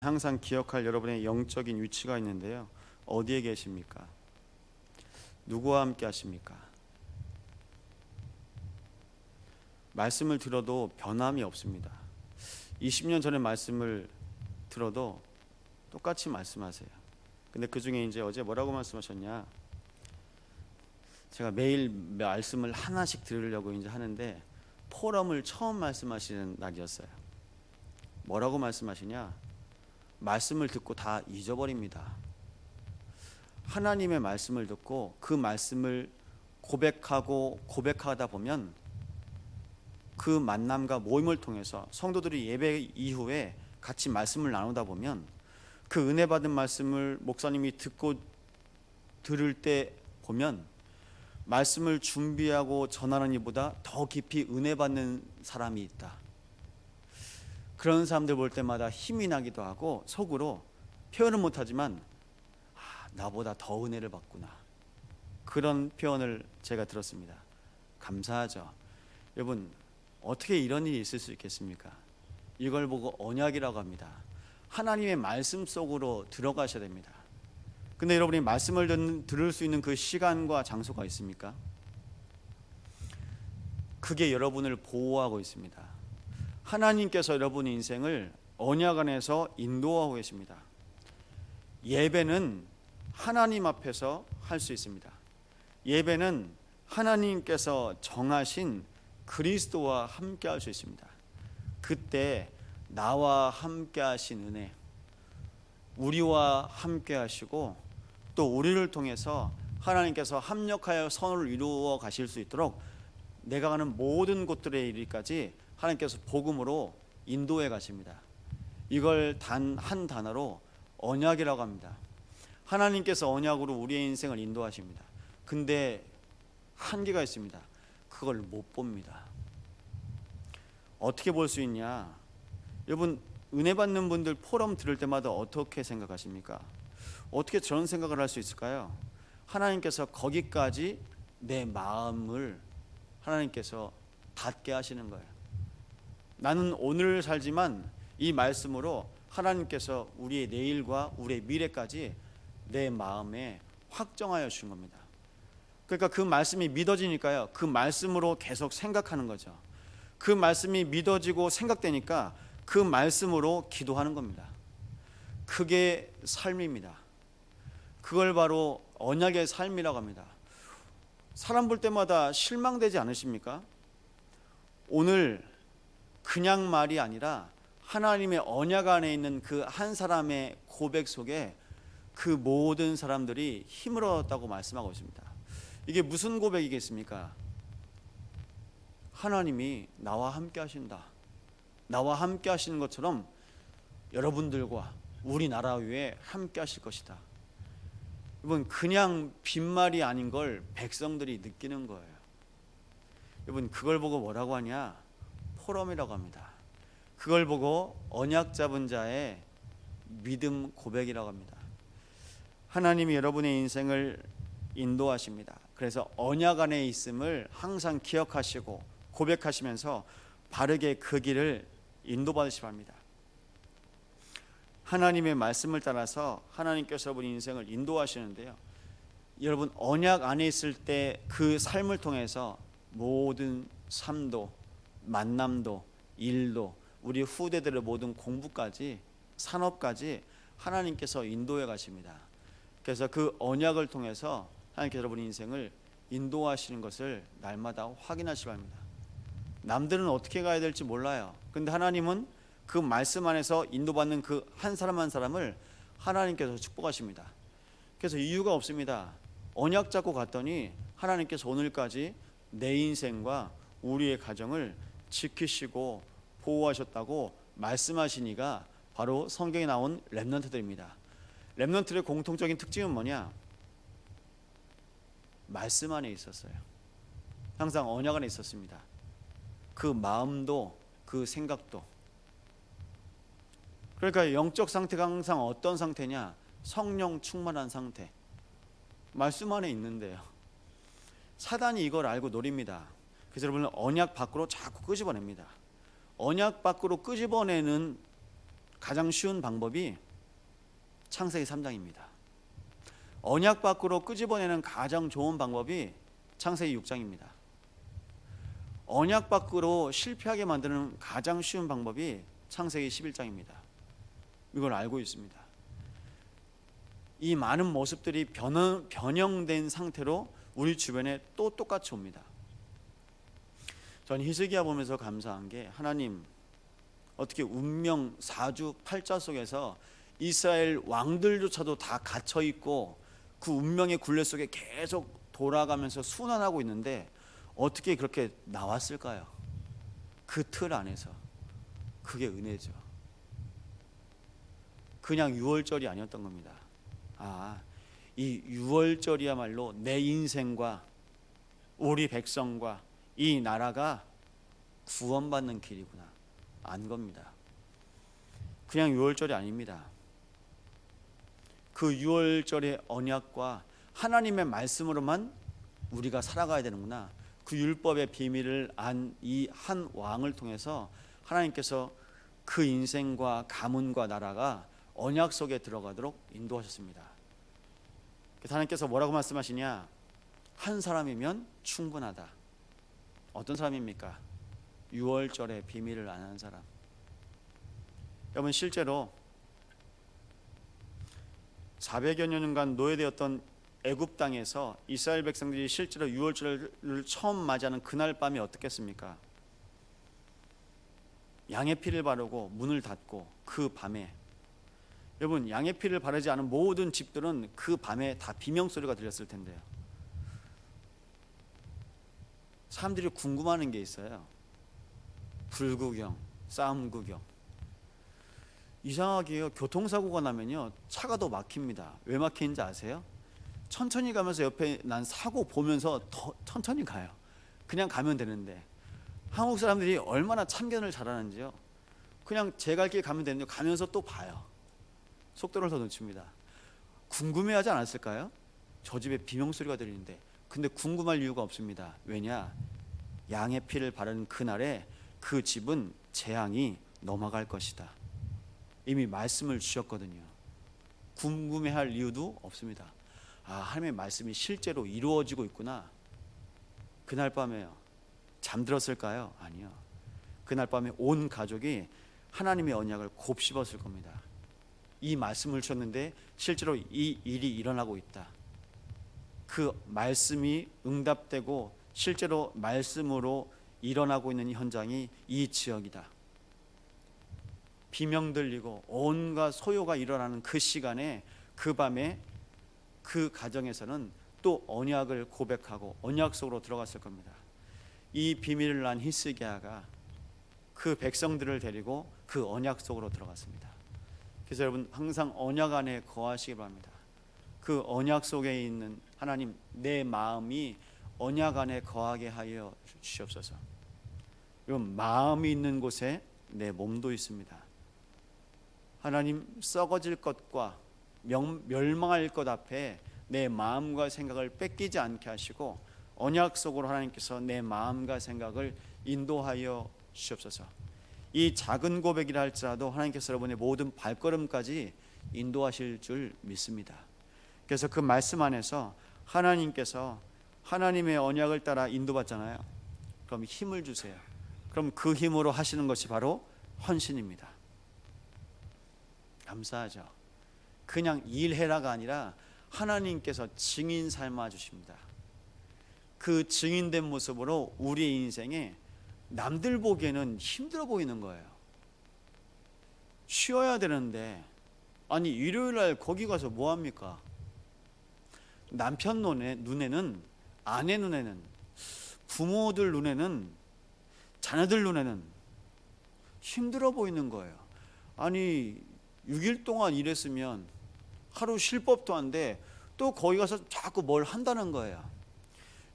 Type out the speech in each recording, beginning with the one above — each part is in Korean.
항상 기억할 여러분의 영적인 위치가 있는데요. 어디에 계십니까? 누구와 함께 하십니까? 말씀을 들어도 변함이 없습니다. 20년 전의 말씀을 들어도 똑같이 말씀하세요. 근데 그 중에 이제 어제 뭐라고 말씀하셨냐? 제가 매일 말씀을 하나씩 들으려고 이제 하는데 포럼을 처음 말씀하시는 날이었어요. 뭐라고 말씀하시냐? 말씀을 듣고 다 잊어버립니다. 하나님의 말씀을 듣고 그 말씀을 고백하다 보면 그 만남과 모임을 통해서 성도들이 예배 이후에 같이 말씀을 나누다 보면 그 은혜 받은 말씀을 목사님이 듣고 들을 때 보면 말씀을 준비하고 전하는 이보다 더 깊이 은혜 받는 사람이 있다. 그런 사람들 볼 때마다 힘이 나기도 하고 속으로 표현은 못하지만 나보다 더 은혜를 받구나, 그런 표현을 제가 들었습니다. 감사하죠. 여러분, 어떻게 이런 일이 있을 수 있겠습니까? 이걸 보고 언약이라고 합니다. 하나님의 말씀 속으로 들어가셔야 됩니다. 근데 여러분이 말씀을 들을 수 있는 그 시간과 장소가 있습니까? 그게 여러분을 보호하고 있습니다. 하나님께서 여러분의 인생을 언약 안에서 인도하고 계십니다. 예배는 하나님 앞에서 할 수 있습니다. 예배는 하나님께서 정하신 그리스도와 함께 할 수 있습니다. 그때 나와 함께 하신 은혜, 우리와 함께 하시고 또 우리를 통해서 하나님께서 합력하여 선을 이루어 가실 수 있도록 내가 가는 모든 곳들에 이르기까지 하나님께서 복음으로 인도해 가십니다. 이걸 단 한 단어로 언약이라고 합니다. 하나님께서 언약으로 우리의 인생을 인도하십니다. 근데 한계가 있습니다. 그걸 못 봅니다. 어떻게 볼 수 있냐? 여러분, 은혜 받는 분들 포럼 들을 때마다 어떻게 생각하십니까? 어떻게 저런 생각을 할 수 있을까요? 하나님께서 거기까지 내 마음을 하나님께서 닿게 하시는 거예요. 나는 오늘 살지만 이 말씀으로 하나님께서 우리의 내일과 우리의 미래까지 내 마음에 확정하여 주신 겁니다. 그러니까 그 말씀이 믿어지니까요, 그 말씀으로 계속 생각하는 거죠. 그 말씀이 믿어지고 생각되니까 그 말씀으로 기도하는 겁니다. 그게 삶입니다. 그걸 바로 언약의 삶이라고 합니다. 사람 볼 때마다 실망되지 않으십니까? 오늘 그냥 말이 아니라 하나님의 언약 안에 있는 그 한 사람의 고백 속에 그 모든 사람들이 힘을 얻었다고 말씀하고 있습니다. 이게 무슨 고백이겠습니까? 하나님이 나와 함께 하신다. 나와 함께 하시는 것처럼 여러분들과 우리나라 위에 함께 하실 것이다. 여러분, 그냥 빈말이 아닌 걸 백성들이 느끼는 거예요. 여러분, 그걸 보고 뭐라고 하냐? 포럼이라고 합니다. 그걸 보고 언약 잡은 자의 믿음 고백이라고 합니다. 하나님이 여러분의 인생을 인도하십니다. 그래서 언약 안에 있음을 항상 기억하시고 고백하시면서 바르게 그 길을 인도받으시기 바랍니다. 하나님의 말씀을 따라서 하나님께서 여러분 인생을 인도하시는데요, 여러분 언약 안에 있을 때 그 삶을 통해서 모든 삶도, 만남도, 일도, 우리 후대들의 모든 공부까지, 산업까지 하나님께서 인도해 가십니다. 그래서 그 언약을 통해서 하나님께서 여러분 인생을 인도하시는 것을 날마다 확인하시기 바랍니다. 남들은 어떻게 가야 될지 몰라요. 근데 하나님은 그 말씀 안에서 인도받는 그 한 사람 한 사람을 하나님께서 축복하십니다. 그래서 이유가 없습니다. 언약 잡고 갔더니 하나님께서 오늘까지 내 인생과 우리의 가정을 지키시고 보호하셨다고 말씀하시니가 바로 성경에 나온 렘넌트들입니다. 렘넌트의 공통적인 특징은 뭐냐? 말씀 안에 있었어요. 항상 언약 안에 있었습니다. 그 마음도 그 생각도. 그러니까 영적 상태가 항상 어떤 상태냐? 성령 충만한 상태. 말씀 안에 있는데요, 사단이 이걸 알고 노립니다. 그래서 여러분은 언약 밖으로 자꾸 끄집어냅니다. 언약 밖으로 끄집어내는 가장 쉬운 방법이 창세기 3장입니다. 언약 밖으로 끄집어내는 가장 좋은 방법이 창세기 6장입니다. 언약 밖으로 실패하게 만드는 가장 쉬운 방법이 창세기 11장입니다. 이걸 알고 있습니다. 이 많은 모습들이 변형된 상태로 우리 주변에 또 똑같이 옵니다. 전 히스기야 보면서 감사한 게, 하나님 어떻게 운명 사주 팔자 속에서 이스라엘 왕들조차도 다 갇혀 있고 그 운명의 굴레 속에 계속 돌아가면서 순환하고 있는데 어떻게 그렇게 나왔을까요? 그 틀 안에서. 그게 은혜죠. 그냥 유월절이 아니었던 겁니다. 이 유월절이야말로 내 인생과 우리 백성과 이 나라가 구원받는 길이구나 안 겁니다. 그냥 유월절이 아닙니다. 그 유월절의 언약과 하나님의 말씀으로만 우리가 살아가야 되는구나. 그 율법의 비밀을 안 이 한 왕을 통해서 하나님께서 그 인생과 가문과 나라가 언약 속에 들어가도록 인도하셨습니다. 그래서 하나님께서 뭐라고 말씀하시냐? 한 사람이면 충분하다. 어떤 사람입니까? 유월절의 비밀을 아는 사람. 여러분, 실제로 400여 년간 노예되었던 애굽 땅에서 이스라엘 백성들이 실제로 유월절을 처음 맞이하는 그날 밤이 어떻겠습니까? 양의 피를 바르고 문을 닫고 그 밤에, 여러분, 양의 피를 바르지 않은 모든 집들은 그 밤에 다 비명소리가 들렸을 텐데요. 사람들이 궁금해하는 게 있어요. 불구경, 싸움 구경. 이상하게요, 교통사고가 나면요 차가 더 막힙니다. 왜 막히는지 아세요? 천천히 가면서 옆에 난 사고 보면서 더 천천히 가요. 그냥 가면 되는데. 한국 사람들이 얼마나 참견을 잘하는지요. 그냥 제 갈 길 가면 되는데 가면서 또 봐요. 속도를 더 늦춥니다. 궁금해하지 않았을까요? 저 집에 비명소리가 들리는데. 근데 궁금할 이유가 없습니다. 왜냐? 양의 피를 바르는 그날에 그 집은 재앙이 넘어갈 것이다. 이미 말씀을 주셨거든요. 궁금해할 이유도 없습니다. 하나님의 말씀이 실제로 이루어지고 있구나. 그날 밤에요, 잠들었을까요? 아니요. 그날 밤에 온 가족이 하나님의 언약을 곱씹었을 겁니다. 이 말씀을 주셨는데 실제로 이 일이 일어나고 있다. 그 말씀이 응답되고 실제로 말씀으로 일어나고 있는 현장이 이 지역이다. 비명 들리고 온갖 소요가 일어나는 그 시간에, 그 밤에 그 가정에서는 또 언약을 고백하고 언약 속으로 들어갔을 겁니다. 이 비밀을 난 히스기야가 그 백성들을 데리고 그 언약 속으로 들어갔습니다. 그래서 여러분, 항상 언약 안에 거하시기 바랍니다. 그 언약 속에 있는 하나님, 내 마음이 언약 안에 거하게 하여 주시옵소서. 여러분, 마음이 있는 곳에 내 몸도 있습니다. 하나님, 썩어질 것과 멸망할 것 앞에 내 마음과 생각을 뺏기지 않게 하시고 언약 속으로 하나님께서 내 마음과 생각을 인도하여 주시옵소서. 이 작은 고백이라 할지라도 하나님께서 여러분의 모든 발걸음까지 인도하실 줄 믿습니다. 그래서 그 말씀 안에서 하나님께서 하나님의 언약을 따라 인도받잖아요. 그럼 힘을 주세요. 그럼 그 힘으로 하시는 것이 바로 헌신입니다. 감사하죠. 그냥 일해라가 아니라 하나님께서 증인 삶아 주십니다. 그 증인된 모습으로 우리의 인생에 남들 보기에는 힘들어 보이는 거예요. 쉬어야 되는데, 아니 일요일날 거기 가서 뭐합니까? 남편 눈에는, 아내 눈에는, 부모들 눈에는, 자녀들 눈에는 힘들어 보이는 거예요. 아니 6일 동안 일했으면 하루 쉴 법도 한데 또 거기 가서 자꾸 뭘 한다는 거예요.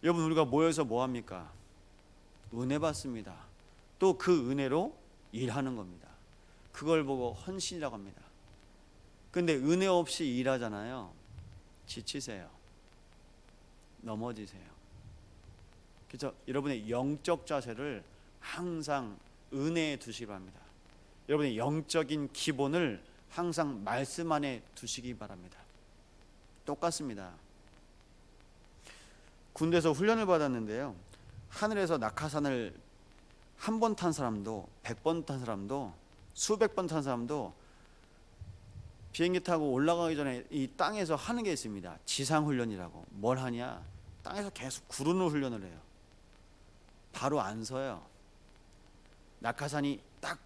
여러분, 우리가 모여서 뭐합니까? 은혜 받습니다. 또 그 은혜로 일하는 겁니다. 그걸 보고 헌신이라고 합니다. 근데 은혜 없이 일하잖아요. 지치세요. 넘어지세요. 그래서 여러분의 영적 자세를 항상 은혜에 두시기 바랍니다. 여러분의 영적인 기본을 항상 말씀 안에 두시기 바랍니다. 똑같습니다. 군대에서 훈련을 받았는데요, 하늘에서 낙하산을 한 번 탄 사람도 100번 탄 사람도 수백 번 탄 사람도 비행기 타고 올라가기 전에 이 땅에서 하는 게 있습니다. 지상훈련이라고. 뭘 하냐, 땅에서 계속 구르는 훈련을 해요. 바로 안 서요. 낙하산이 딱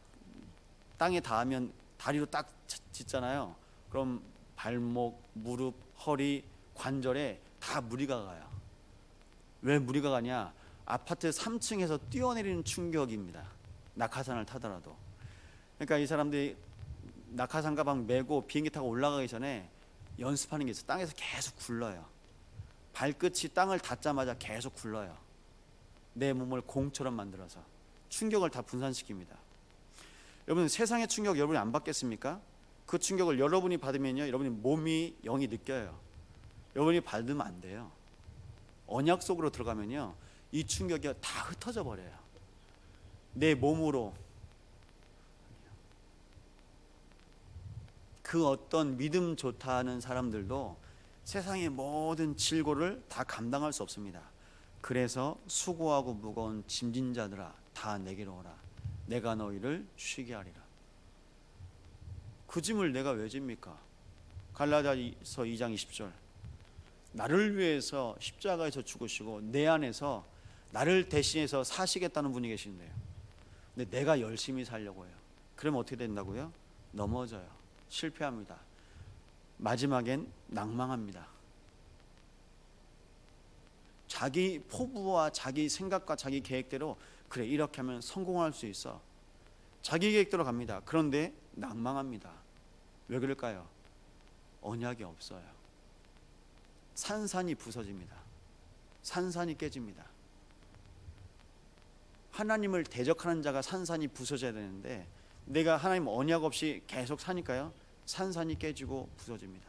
땅에 닿으면 다리로 딱 짚잖아요. 그럼 발목, 무릎, 허리, 관절에 다 무리가 가요. 왜 무리가 가냐, 아파트 3층에서 뛰어내리는 충격입니다. 낙하산을 타더라도. 그러니까 이 사람들이 낙하산 가방 메고 비행기 타고 올라가기 전에 연습하는 게 있어요. 땅에서 계속 굴러요. 발끝이 땅을 닿자마자 계속 굴러요. 내 몸을 공처럼 만들어서 충격을 다 분산시킵니다. 여러분, 세상의 충격 여러분이 안 받겠습니까? 그 충격을 여러분이 받으면요, 여러분이 몸이 영이 느껴요. 여러분이 받으면 안 돼요. 언약 속으로 들어가면요, 이 충격이 다 흩어져 버려요. 내 몸으로. 그 어떤 믿음 좋다 하는 사람들도 세상의 모든 질고를 다 감당할 수 없습니다. 그래서 수고하고 무거운 짐진 자들아 다 내게로 오라. 내가 너희를 쉬게 하리라. 그 짐을 내가 왜 집니까? 갈라디아서 2장 20절. 나를 위해서 십자가에서 죽으시고 내 안에서 나를 대신해서 사시겠다는 분이 계신데요. 근데 내가 열심히 살려고 해요. 그러면 어떻게 된다고요? 넘어져요. 실패합니다. 마지막엔 낭망합니다. 자기 포부와 자기 생각과 자기 계획대로, 그래 이렇게 하면 성공할 수 있어, 자기 계획대로 갑니다. 그런데 낭망합니다. 왜 그럴까요? 언약이 없어요. 산산이 부서집니다. 산산이 깨집니다. 하나님을 대적하는 자가 산산이 부서져야 되는데 내가 하나님 언약 없이 계속 사니까요, 산산이 깨지고 부서집니다.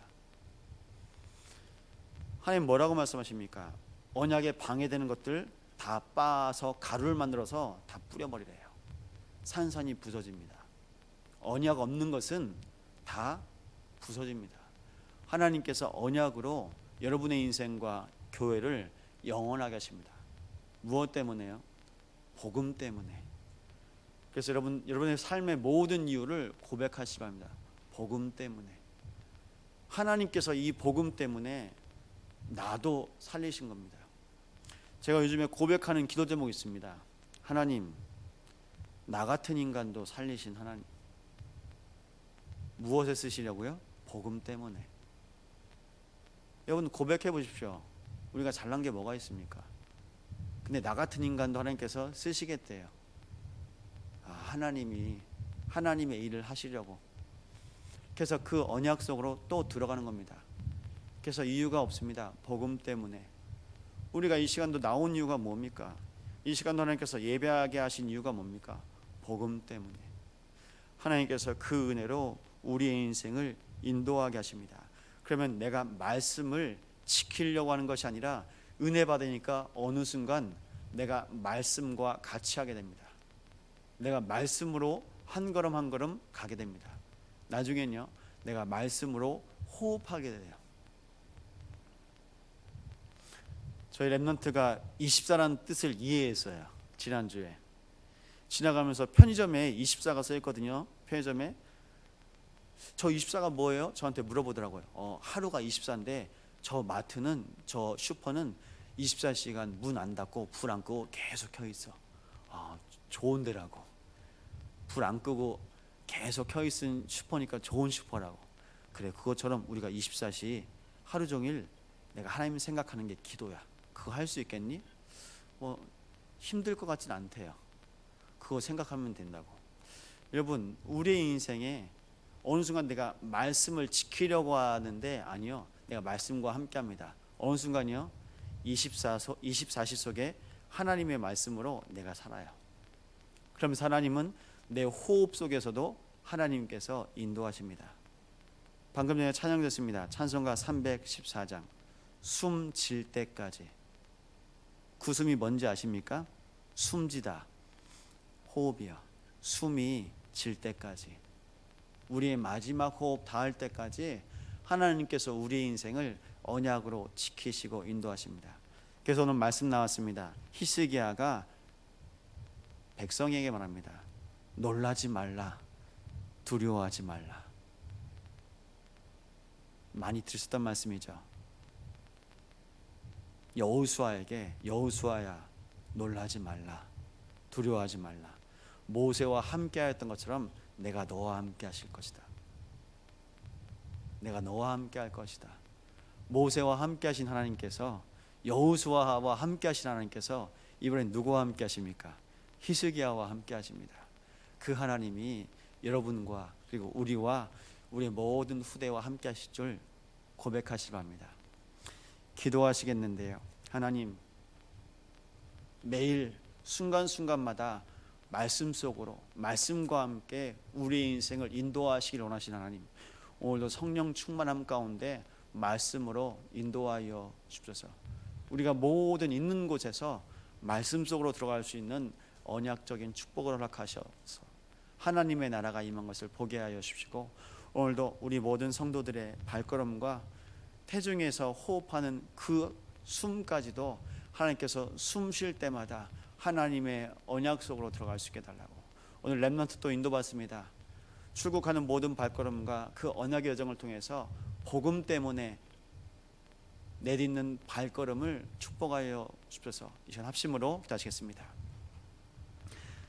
하나님 뭐라고 말씀하십니까? 언약에 방해되는 것들 다 빻아서 가루를 만들어서 다 뿌려버리래요. 산산이 부서집니다. 언약 없는 것은 다 부서집니다. 하나님께서 언약으로 여러분의 인생과 교회를 영원하게 하십니다. 무엇 때문에요? 복음 때문에. 그래서 여러분의 삶의 모든 이유를 고백하시기 바랍니다. 복음 때문에. 하나님께서 이 복음 때문에 나도 살리신 겁니다. 제가 요즘에 고백하는 기도 제목이 있습니다. 하나님, 나 같은 인간도 살리신 하나님. 무엇에 쓰시려고요? 복음 때문에. 여러분 고백해 보십시오. 우리가 잘난 게 뭐가 있습니까? 근데 나 같은 인간도 하나님께서 쓰시겠대요. 하나님이 하나님의 일을 하시려고. 그래서 그 언약 속으로 또 들어가는 겁니다. 그래서 이유가 없습니다. 복음 때문에. 우리가 이 시간도 나온 이유가 뭡니까? 이 시간도 하나님께서 예배하게 하신 이유가 뭡니까? 복음 때문에. 하나님께서 그 은혜로 우리의 인생을 인도하게 하십니다. 그러면 내가 말씀을 지키려고 하는 것이 아니라 은혜 받으니까 어느 순간 내가 말씀과 같이 하게 됩니다. 내가 말씀으로 한 걸음 한 걸음 가게 됩니다. 나중엔요, 내가 말씀으로 호흡하게 돼요. 저희 랩런트가 24라는 뜻을 이해했어요. 지난주에 지나가면서 편의점에 24가 써 있거든요. 편의점에. 저 24가 뭐예요? 저한테 물어보더라고요. 하루가 24인데 저 마트는, 저 슈퍼는 24시간 문 안 닫고 불 안 끄고 계속 켜 있어. 좋은 데라고. 불 안 끄고 계속 켜 있은 슈퍼니까 좋은 슈퍼라고. 그래, 그것처럼 우리가 24시 하루 종일 내가 하나님 생각하는 게 기도야. 그거 할 수 있겠니? 힘들 것 같진 않대요. 그거 생각하면 된다고. 여러분, 우리의 인생에 어느 순간 내가 말씀을 지키려고 하는데 아니요, 내가 말씀과 함께합니다. 어느 순간이요, 24시 속에 하나님의 말씀으로 내가 살아요. 그러면서 하나님은 내 호흡 속에서도 하나님께서 인도하십니다. 방금 전에 찬양됐습니다. 찬송가 314장 숨 질 때까지. 그 숨이 뭔지 아십니까? 숨지다. 호흡이요. 숨이 마칠 때까지, 우리의 마지막 호흡 닿을 때까지 하나님께서 우리의 인생을 언약으로 지키시고 인도하십니다. 그래서 오늘 말씀 나왔습니다. 히스기야가 백성에게 말합니다. 놀라지 말라, 두려워하지 말라. 많이 들으셨던 말씀이죠. 여호수아에게, 여호수아야 놀라지 말라, 두려워하지 말라. 모세와 함께하였던 것처럼 내가 너와 함께 하실 것이다. 내가 너와 함께 할 것이다. 모세와 함께 하신 하나님께서, 여호수아와 함께 하신 하나님께서 이번엔 누구와 함께 하십니까? 히스기야와 함께 하십니다. 그 하나님이 여러분과 그리고 우리와 우리의 모든 후대와 함께 하실 줄 고백하시기 바랍니다. 기도하시겠는데요. 하나님, 매일 순간순간마다 말씀 속으로, 말씀과 함께 우리의 인생을 인도하시길 원하시는 하나님, 오늘도 성령 충만함 가운데 말씀으로 인도하여 주옵소서. 우리가 모든 있는 곳에서 말씀 속으로 들어갈 수 있는 언약적인 축복을 허락하셔서 하나님의 나라가 임한 것을 보게 하여 주시고, 오늘도 우리 모든 성도들의 발걸음과 태중에서 호흡하는 그 숨까지도 하나님께서 숨 쉴 때마다 하나님의 언약 속으로 들어갈 수 있게 달라고. 오늘 렘넌트 또 인도받습니다. 출국하는 모든 발걸음과 그 언약의 여정을 통해서 복음 때문에 내딛는 발걸음을 축복하여 주셔서 이 시간 합심으로 기도하시겠습니다.